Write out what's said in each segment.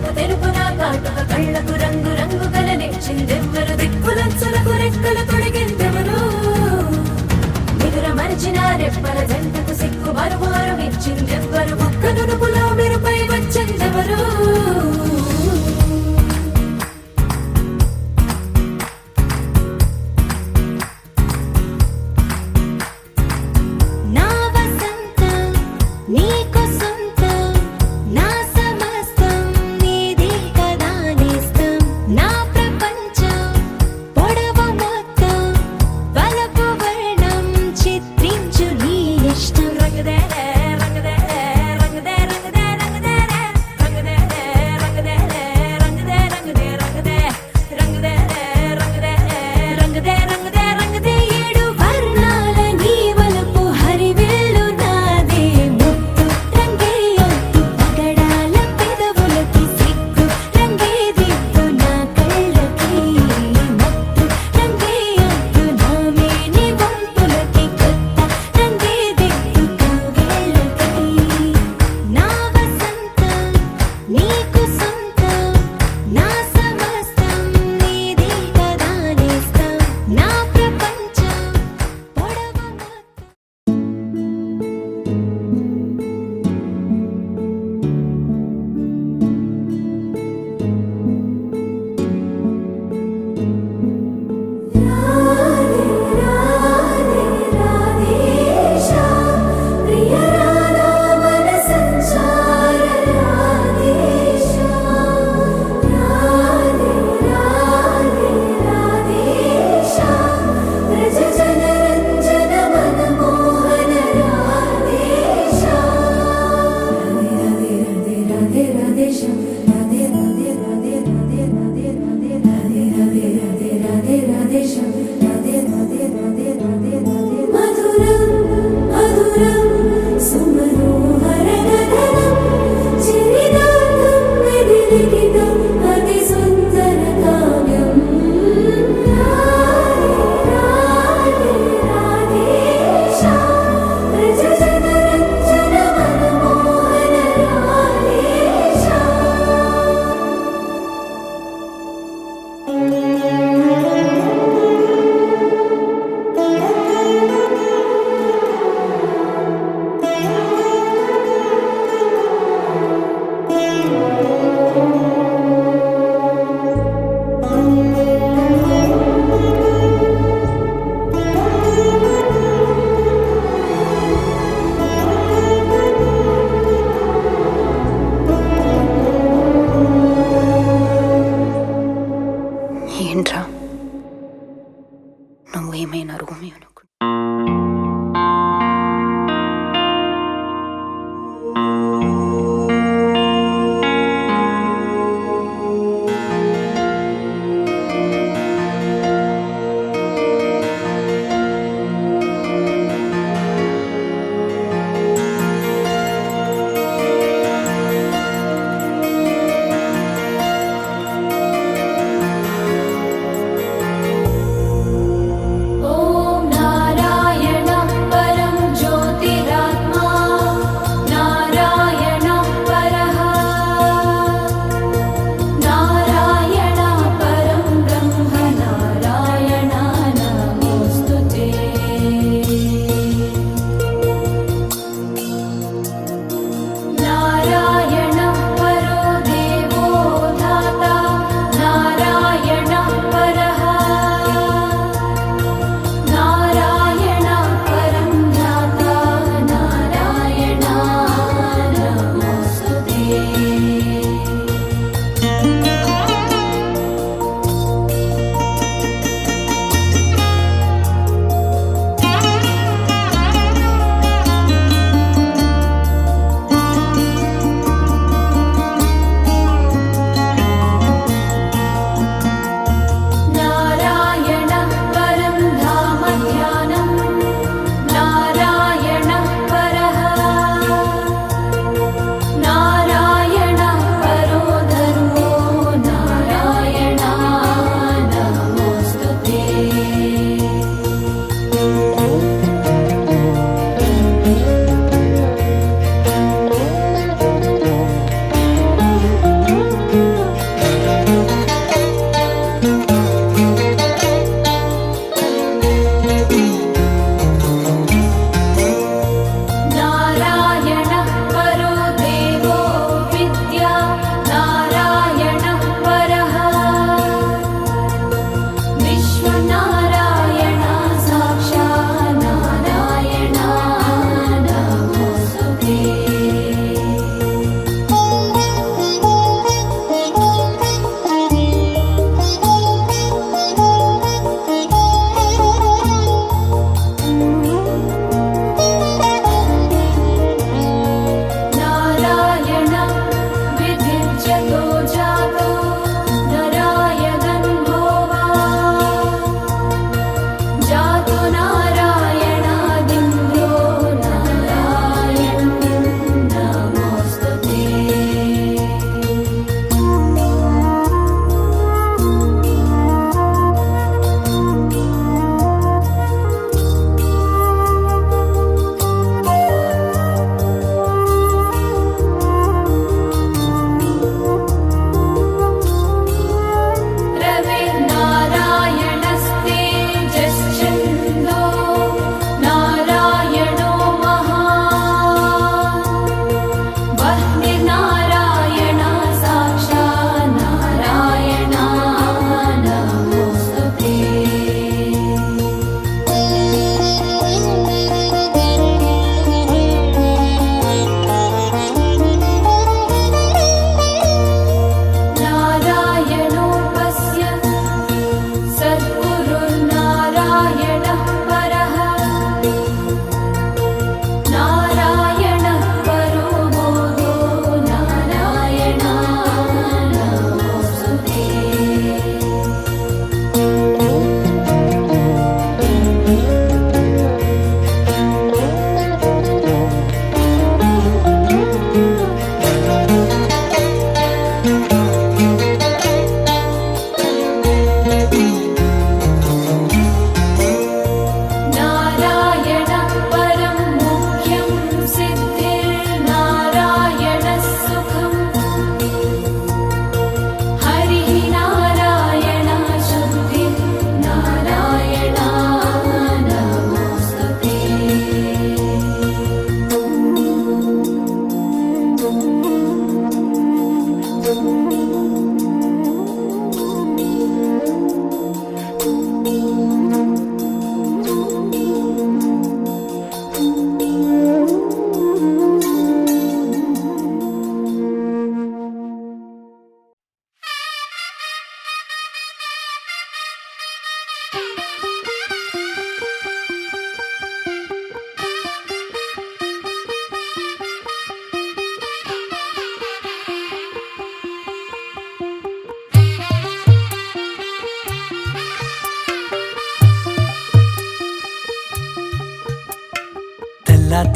తెలుపు తెలుపున కాటుక కళ్ళకు రంగు రంగు కలనిచ్చిందెవ్వరు దిక్కులచ్చులకు రెక్కలు తొడిగిందెవరు నిదుర మరిచిన రెప్పల జంటకు సిక్కు మరుమారు ఇచ్చిందెవ్వరు ఒక్క నునుపులో మెరుపై వచ్చిందెవరు Rang de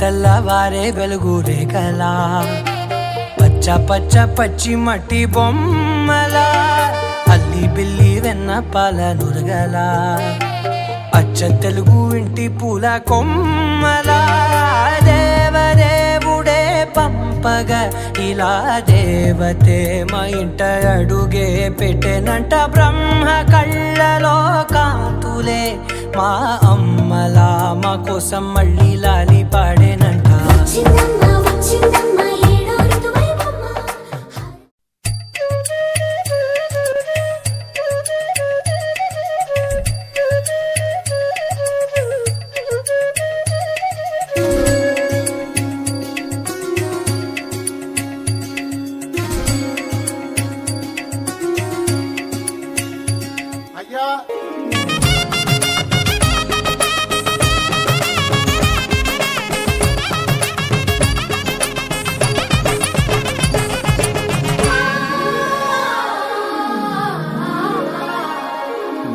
తెల్లవారే వెలుగు రేఖలా పచ్చ పచ్చ పచ్చి మట్టి బొమ్మలా అల్లి బిల్లి వెన్న పాల నురగలా అచ్చ తెలుగు ఇంటి పూల కొమ్మలా దేవదేవుడే పంపగా ఇలా దేవతే మా ఇంట అడుగే పెట్టెనంట బ్రహ్మ కళ్ళలో కాంతులే మా అమ్మలా మా కోసం మళ్ళీ లాలి పాడేనంట.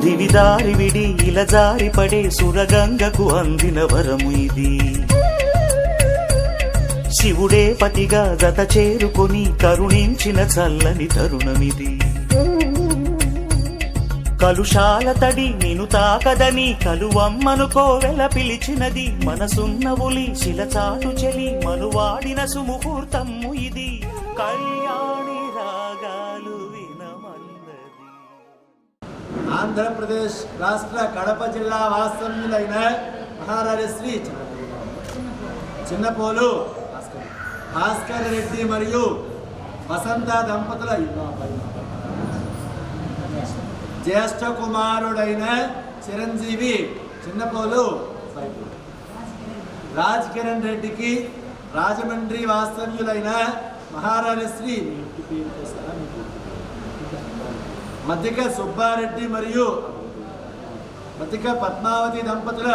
దివిదారి విడి ఇలా జారి పడే సురగంగకు అందిన వరము ఇది. శివుడే పతిగా జత చేరుకొని కరుణించిన చల్లని తరుణమిది. కలుషాల తడి నిను తాకదని కలువమ్మను కోవెల పిలిచినది. మనసున్న ఉలి శిలచాటు చెలి మనువాడిన సుముహూర్తము ఇది. కళ్యాణి రాగాలు వినమన్నది. ఆంధ్రప్రదేశ్ రాష్ట్ర కడప జిల్లా వాస్తవ్యులైన మహారాజ శ్రీ చిన్నపోలు భాస్కర్ రెడ్డి మరియు వసంత దంపతుల జ్యేష్ఠ కుమారుడైన చిరంజీవి చిన్నపోలు రాజ్ కిరణ్ రెడ్డికి రాజమండ్రి వాస్తవ్యులైన మహారాజ శ్రీ మద్దిక సుబ్బారెడ్డి మరియు మద్దిక పద్మావతి దంపతుల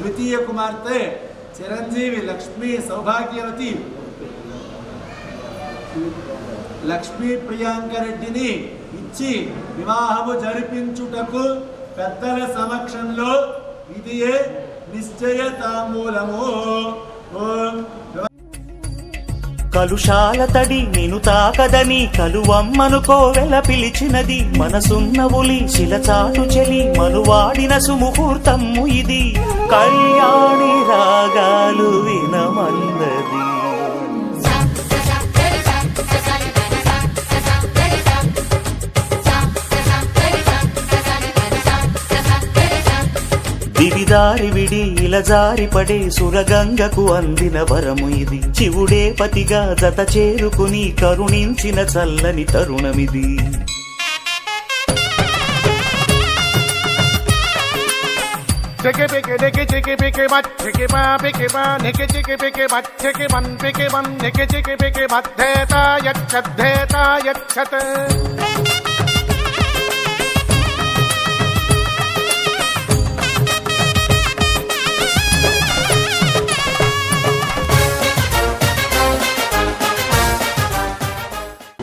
ద్వితీయ కుమార్తె చిరంజీవి లక్ష్మీ సౌభాగ్యవతి లక్ష్మీ ప్రియాంక రెడ్డిని ఇచ్చి వివాహము జరిపించుటకు పెద్దల సమక్షంలో ఇదియే నిశ్చయ తాంబూలము. కలుషాల తడి నిను తాకదని కలువమ్మను కోవెల పిలిచినది. మనసున్న ఉలి శిలచాటు చెలి మనువాడిన సుముహూర్తము ఇది. కళ్యాణి రాగాలు వినమన్నది. దివిదారి విడి ఇలా జారి పడే సురగంగకు అందిన వరము ఇది. శివుడే పతిగా జత చేరుకుని కరుణించిన చల్లని తరుణమిది. Chickie picky nicky chicky picky butt chicky ba picky ba nicky chicky picky butt chicky bun nicky chicky picky butt dheta yachat.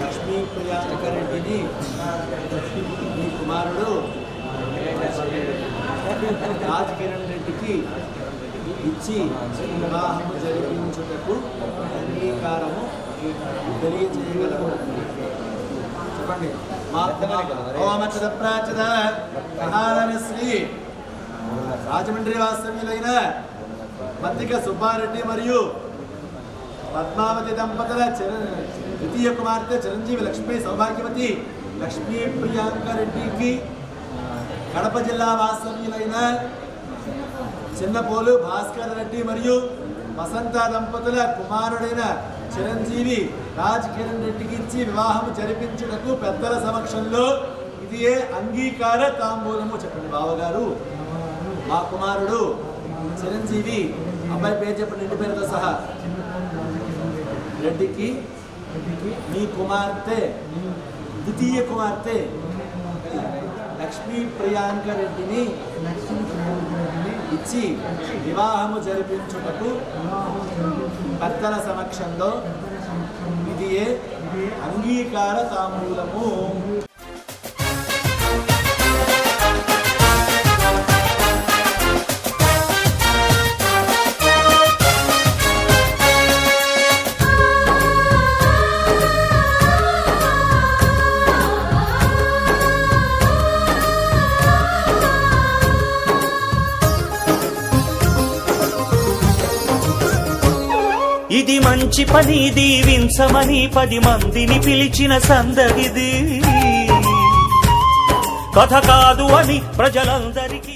Lakshmi Priyanka రెడ్డిని మీ కుమారుడు రాజ్ కిరణ్ రెడ్డికి ఇచ్చి వివాహము జరిపించుటకు అంగీకారము తెలియజేయగలము. చెప్పండి. శ్రీ రాజమండ్రి వాస్తవ్యులైన మద్దిక సుబ్బారెడ్డి మరియు పద్మావతి దంపతుల ద్వితీయ కుమార్తె చిరంజీవి లక్ష్మీ సౌభాగ్యవతి లక్ష్మీ ప్రియాంక రెడ్డికి కడప జిల్లా వాస్తవ్యులైన చిన్నపోలు భాస్కర్ రెడ్డి మరియు వసంత దంపతుల కుమారుడైన చిరంజీవి రాజ్ కిరణ్ రెడ్డికి ఇచ్చి వివాహము జరిపించుటకు పెద్దల సమక్షంలో ఇది అంగీకార తాంబూలము. చెప్పండి బావగారు. మా కుమారుడు చిరంజీవి, అబ్బాయి పేరు చెప్పండి ఇంటి పేరుతో సహా, రెడ్డికి మీ కుమార్తె ద్వితీయ కుమార్తె లక్ష్మీ ప్రియాంక రెడ్డిని ఇచ్చి వివాహము జరిపించుటకు పెద్దల సమక్షంలో ఇది అంగీకార తాంబూలము. మంచి పని దీవించమని 10 మందిని పిలిచిన సందడిది. కథ కాదు అని ప్రజలందరికీ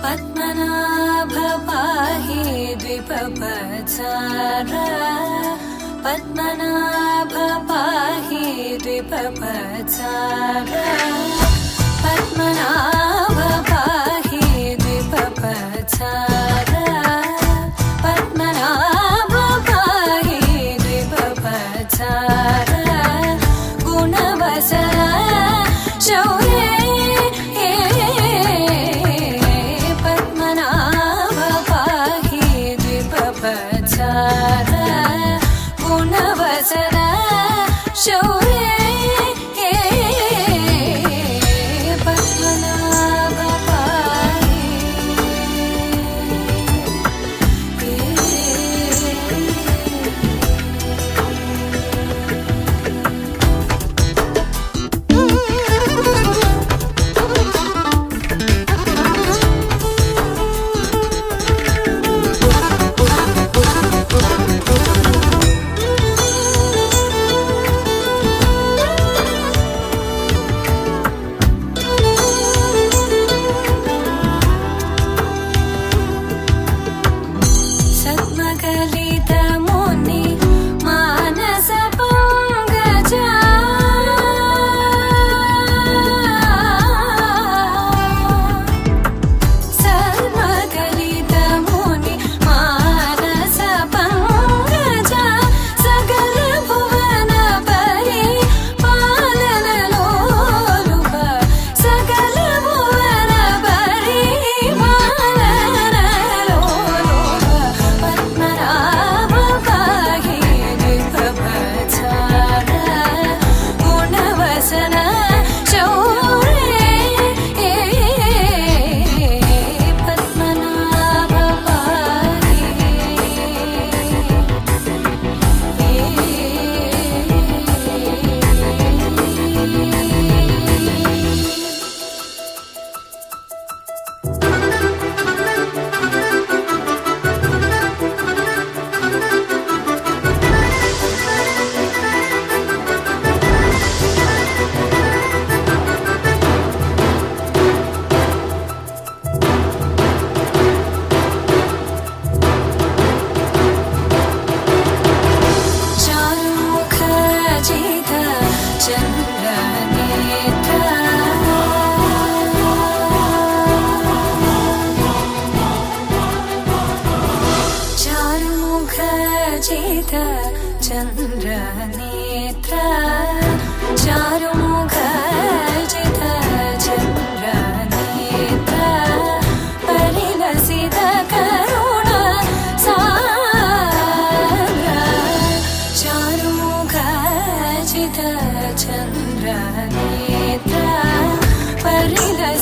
పద్మనాభ పాహి ద్విపపచార పద్మనాభ పాహి ద్విపపచార పద్మనాభ పాహి ద్విపపచార పద్మనాభ పాహి ద్విపపచార గుణవసర శౌర్య గుణవసర శౌర్య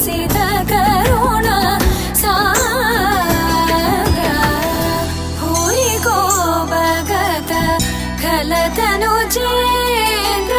हसित करुणा सागर भूरि को भगत खलतनु चेन्द्र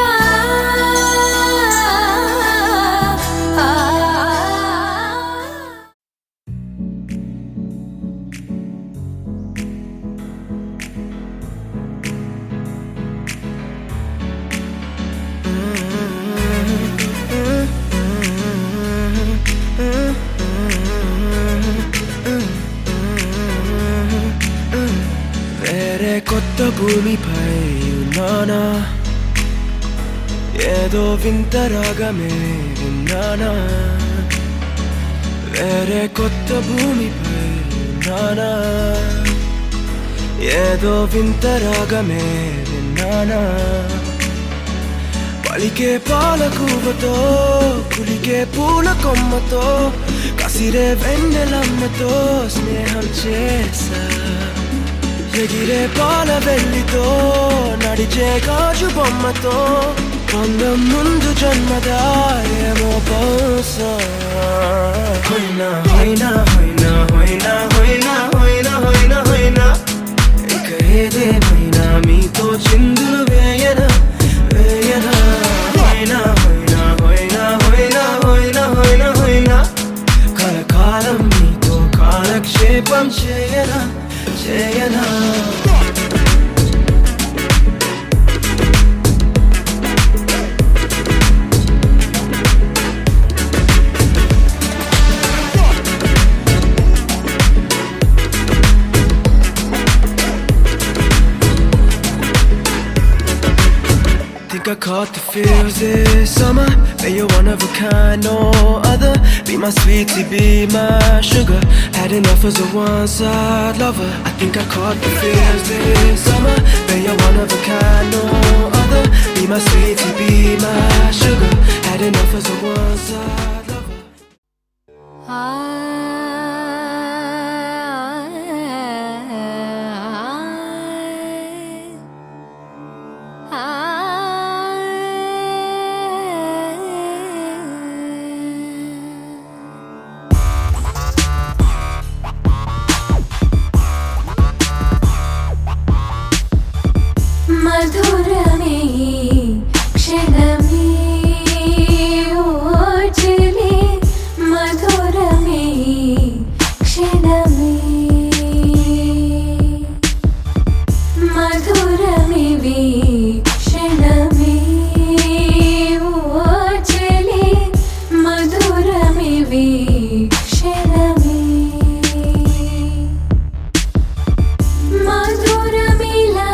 వేరే కొత్త భూమిపై ఉన్నానా ఏదో వింత రాగమే విన్నానా వేరే కొత్త భూమిపై ఉన్నానా ఏదో వింత రాగమే విన్నానా పలికే పాల కూవతో కులికే పూల కొమ్మతో కసిరే వెన్నెలమ్మతో స్నేహం చేసా ఎగిరే పాల వెల్లితో నడిచే గాజు బొమ్మతో పొందం ముందు జన్మదా ఏమో బహుశా హోయినా హోయినా హోయినా హోయినా హోయినా హోయినా హోయినా హోయినా ఇక ఏదేమైనా మీతో చిందులు వేయనా వేయనా హోయినా హోయినా హోయినా హోయినా హోయినా హోయినా హోయినా కలకాలం మీతో కాలక్షేపం చేయనా చేయనా Think I caught the feels this summer. But you're one of a kind, no other. Be my sweetie, be my sugar. Had enough as a one-side lover. I think I caught the feels this summer. But you're one of a kind, no other. Be my sweetie, be my sugar. Had enough as a one-side lover. मधुरमे क्षणमे ओजले मधुरमे क्षणमे मधुरमे क्षणमे ओजले मधुरमे क्षणमे मधुरमिला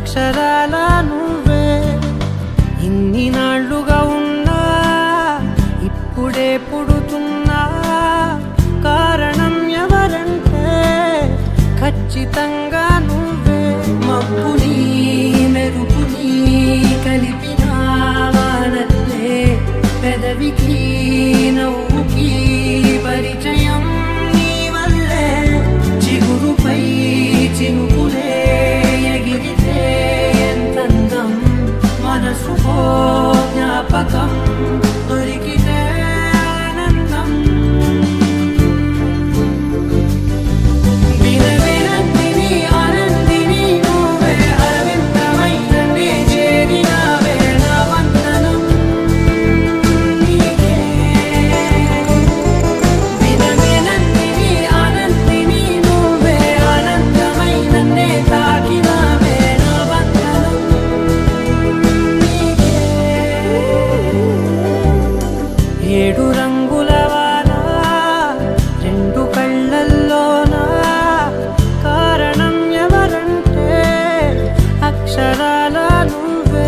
అక్షరాల నువ్వే ఇన్ని నాళ్ళుగా ఉన్నా ఇప్పుడే పుడుతున్నా కారణం ఎవరంటే ఖచ్చితంగా నువ్వే మబ్బుని మెరుపుని కలిపిన వానల్లే పెదవికి నవ్వుకి పరిచయం నీ వల్లే చిగురుపై చినుకులే ఎగిరితే ఎంతందం మనసుకో జ్ఞాపకం దొరికితే ఆనందం వినవినందిని ఆనందిని నువ్వే అరవిందమైన నీ చేరినావే నా వందనం నీకే వినవినందిని ఆనందిని నువ్వే ఆనందమైన నే తాకినావే నా వందనం నీకే ఏడు రంగుల వాన రెండు కళ్ళల్లోనా కారణం ఎవరంటే అక్షరాల నువ్వే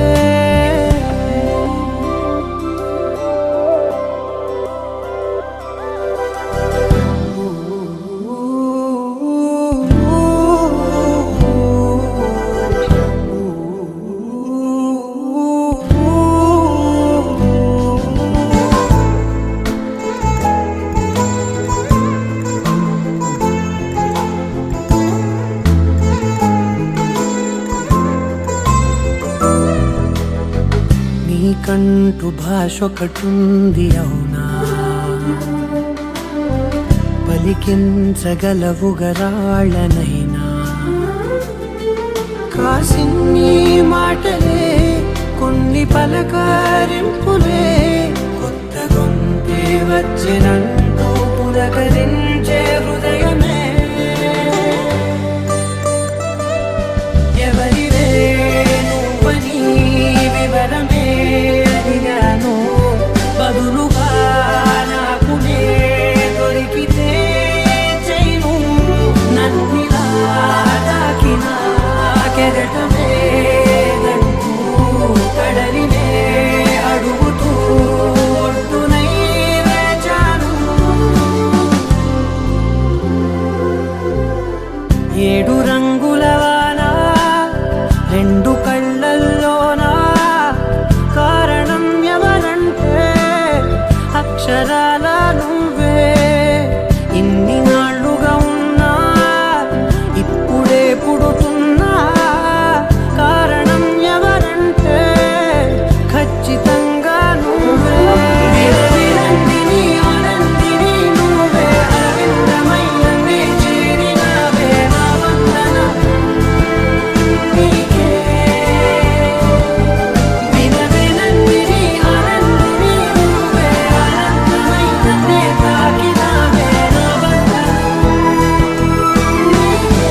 నీకంటూ భాష ఒకటుంది అవునా పలికించగలవు గరాళ్ళనైనా కాసిన్ని మాటలే కొన్ని పలకరింపులే కొత్త గొంతే వచ్చినంటూ పులకరించే హృదయమే ఎవరివే నువ్వని వివరమే అడిగాను బదులుగా నాకునే దొరికితే చేయను నన్నిలా తాకిన కెరటమే దంటూ కడలినే అడుగుతూ ఒడ్డునై వేచాను ఏడు రంగుల వాన రెండు కళ్ళల్లోనా కారణం ఎవరంటే అక్షరాల నువ్వే ఇన్ని నాళ్ళుగా ఉన్నా ఇప్పుడే పుడుతున్నా కారణం ఎవరంటే ఖచ్చితంగా నువ్వే వినవినందిని ఆనందిని నువ్వే అరవిందమైన నీ చేరినావే నా వందనం నీకే వినవినందిని ఆనందిని నువ్వే ఆనందమైన నీ తాకినావే నా వందనం నీకే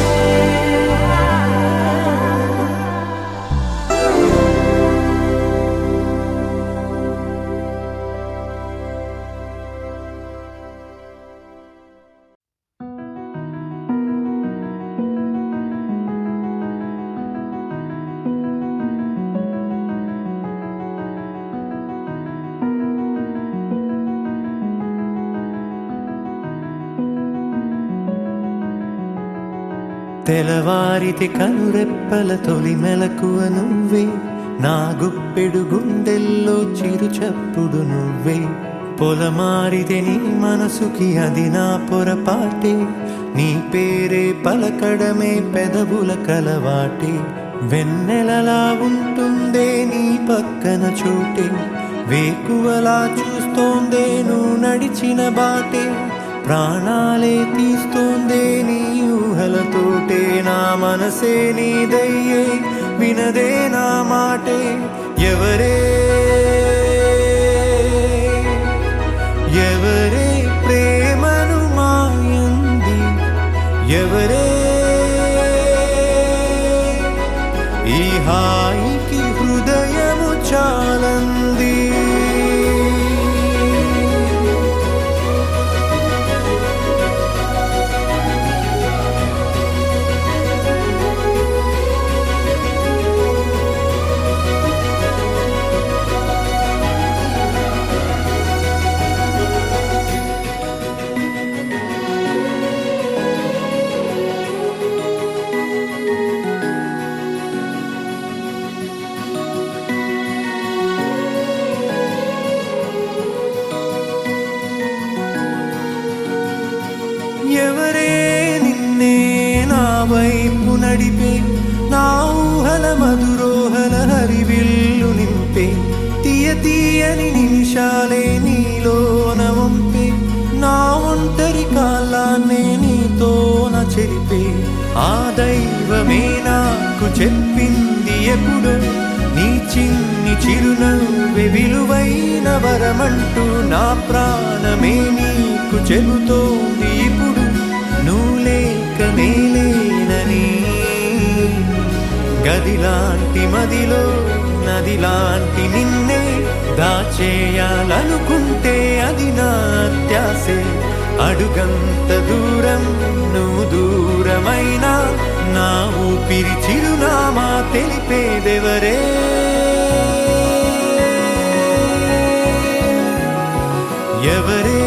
తెలవారితి కనురెప్పల తొలి మెలకువ నువ్వే నా గుప్పెడు గుండెల్లో చిరు చప్పుడు నువ్వే పొలమారితే నీ మనసుకి అది నా పొరపాటే నీ పేరే పలకడమే పెదవుల కలవాటే వెన్నెలలా ఉంటుందే నీ పక్కన చోటే వేకువలా చూస్తోందే నువ్వు నడిచిన బాటే ప్రాణాలే తీస్తోందే నీ ఊహలతోటే నా మనసే నీదయ్యే వినదే నా మాటే ఎవరే ఎవరే ప్రేమను మాయంది ఎవరే ఈ హాయికి హృదయము చాలంది నడిపే నా ఊహల మధురోహల హరివిల్లు నింపే తీయ తీయని నిమిషాలే నీలోన వంపే నా ఒంటరి కాలాన్నే నీతోన చెరిపే ఆ దైవమే నాకు చెప్పింది ఎప్పుడు నీ చిన్ని చిరునవ్వే విలువైన వరమంటూ నా ప్రాణమే నీకు చెబుతోంది ఇప్పుడు నువ్వు లేక నేలేనని గదిలాంటి మదిలో నదిలాంటి నిన్నే దాచేయాలనుకుంటే అది నా అత్యాసే అడుగంత దూరం నువ్వు దూరమైనా నా ఊపిరి చిరునామా తెలిపేదెవరే ఎవరే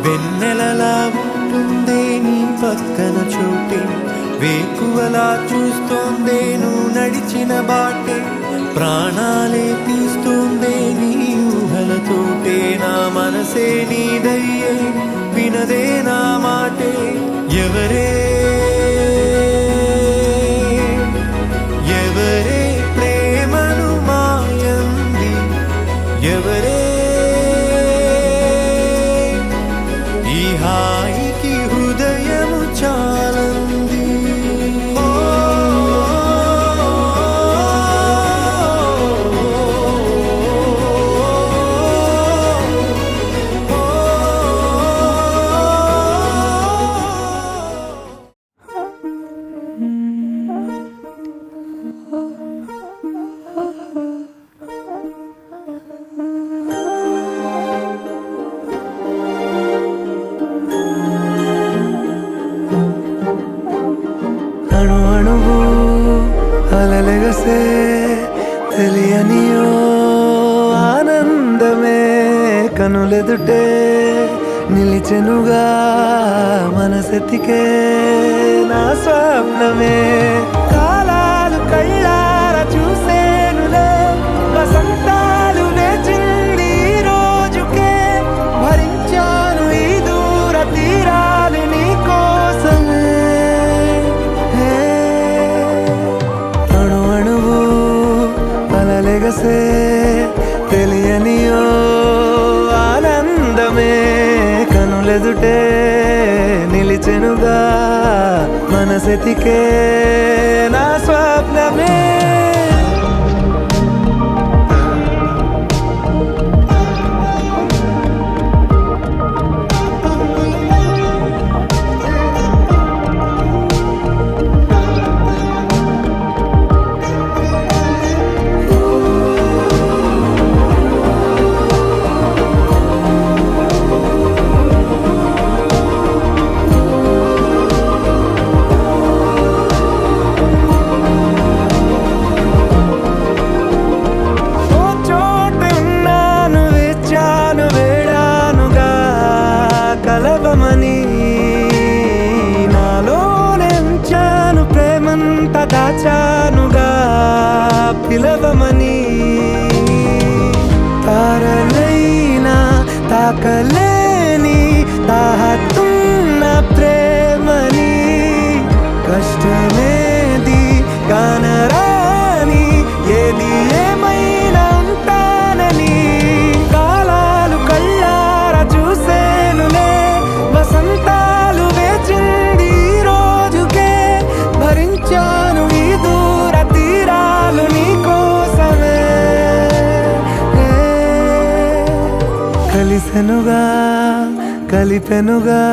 వెన్నెలలా ఉంటుందే నీ పక్కన చోటే వేకువలా చూస్తోందే నువ్వు నడిచిన బాటే ప్రాణాలే తీస్తోందే నీ ఊహలతోటే నా మనసే నీదయ్యే వినదే నా మాటే ఎవరే ఎవరే ప్రేమను మాయంది ఎవరే ఈ హాయికి హృదయము చాలంది అణు అణువు అలలెగసే తెలియనియో ఆనందమే కనులెదుటే నిలిచెనుగా మనసెతికే నా స్వప్నమే కాలాలు కళ్ళార చూసేనులే వసంతాలు వేచింది ఈ రోజుకే భరించాను ఈ దూర తీరాలు నీ కోసమే అణు అణువు అలలెగసే తెలియనియో ఆనందమే కనులెదుటే నిలిచెనుగా మనసెతికే నా స్వప్నమే కలవమని నాలోనెంచాను ప్రేమంత దాచానుగా పిలవమని తారలైనా తాకలేని తాహతున్న ప్రేమని కష్టమేది కానరాని కలిసెనుగా కలిపెనుగా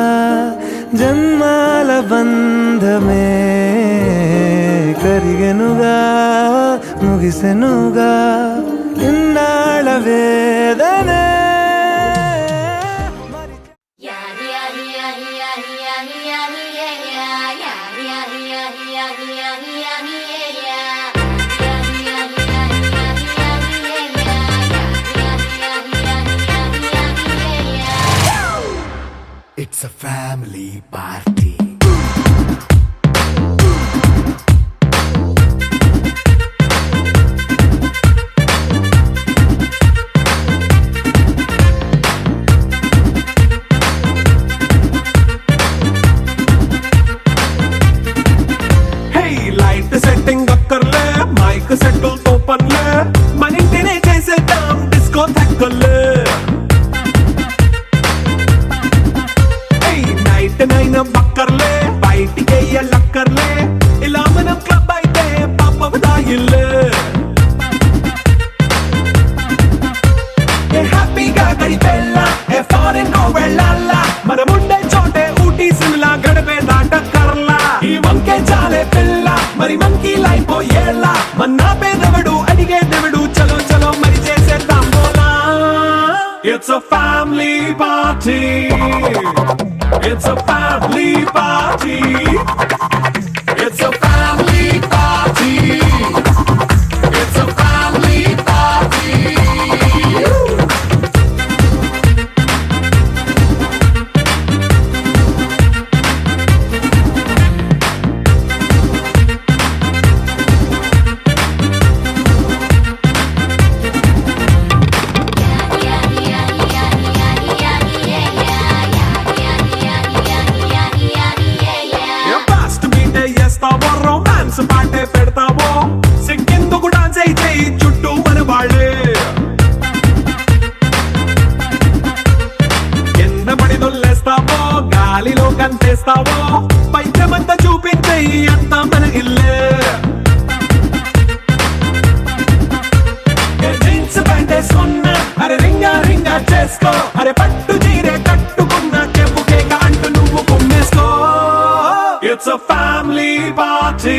జన్మాల బంధమే కరిగెనుగా ముగిసెనుగా ఇన్నాళ్ళ వేదనే It's a family party. Hey, light setting అక్కర్లే మైక్ సెట్టుల్ తో పనులే మన ఇంటినే చేసేద్దాం డిస్కో థక్కర్లే నైట్ నైన్ బక్కర్లే బయటికి లక్కర్లే ఇలా మనం క్లబ్ అయితే పాప దాయిల్లే హ్యాపీగా గడిపెళ్ళ ఏ ఫారెన్ కో వెళ్ళాల మనం ఉండే చోటే ఊటీ సిమ్లా గడిపే దాటక్కర్లా ఈ వంకే చాలే పిల్ల మరి మంకీ లైఫ్ ఏళ్ళ మన్నా పేదవడు అడిగే దేవుడు చలో చలో మరి చేసేద్దాం బోలా it's a family party It's a family party. It's a family party. It's a family party. Romance పాటే పెడతావో సిగ్గెందుకు డాన్స్ అయితే చుట్టూ మన వాళ్ళే కింద పడి దొల్లేస్తావో గాలిలో కంతేస్తావో పైద్యమంతా చూపించే అంతా మన ఇల్లే జీన్స్ ప్యాంటేసుకున్నా అరే రింగా రింగా చేసుకో అరే పట్టు చీరే కట్టుకున్నా చెప్పుకే అంటూ నువ్వు కుమ్మేసుకో It's a family party.